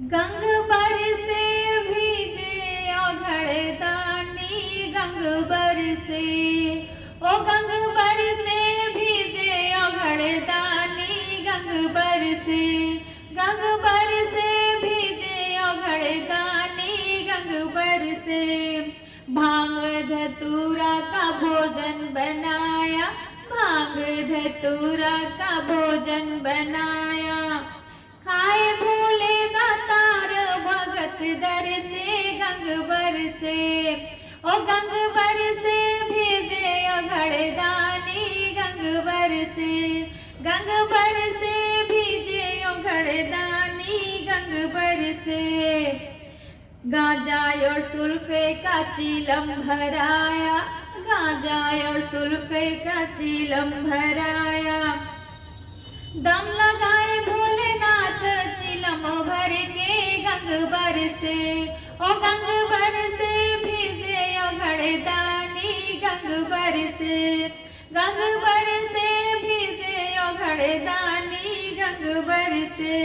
गंग बरसे भीजे औघड़दानी गंग बरसे, ओ गंग बरसे भीजे औघड़दानी गंग बरसे, गंग बरसे भीजे औघड़दानी गंग बरसे। भांग धतूरा का भोजन बनाया, भांग धतूरा का भोजन बनाया, खाए भोले दातार भगत दर से गंग बरसे, ओ गंग बरसे भेजे औघड़दानी गंग बरसे, गंग बरसे भेजे औघड़दानी गंग बरसे। गांजा और सुल्फे का चीलम भराया, गांजा और सुल्फे का चीलम भराया, दम लगाए भोलेनाथ चिलम भर के गंग बरसे, ओ गंग बरसे भीजे औघड़दानी गंग बरसे, गंग बरसे भीजे औघड़दानी गंग बरसे।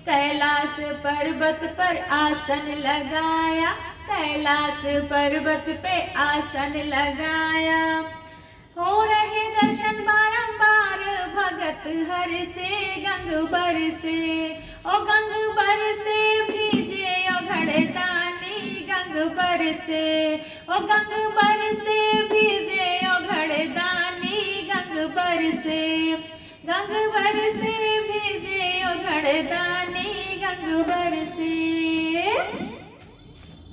कैलाश पर्वत पर आसन लगाया, कैलाश पर्वत पे आसन लगाया, हो रहे दर्शन बारंबार भगत हर से गंग बरसे, ओ गंग बरसे भीजे औघड़दानी गंग बरसे, ओ गंग बरसे भीजे औघड़दानी गंग बरसे, गंग बरसे भीजे औघड़दानी गंग बरसे।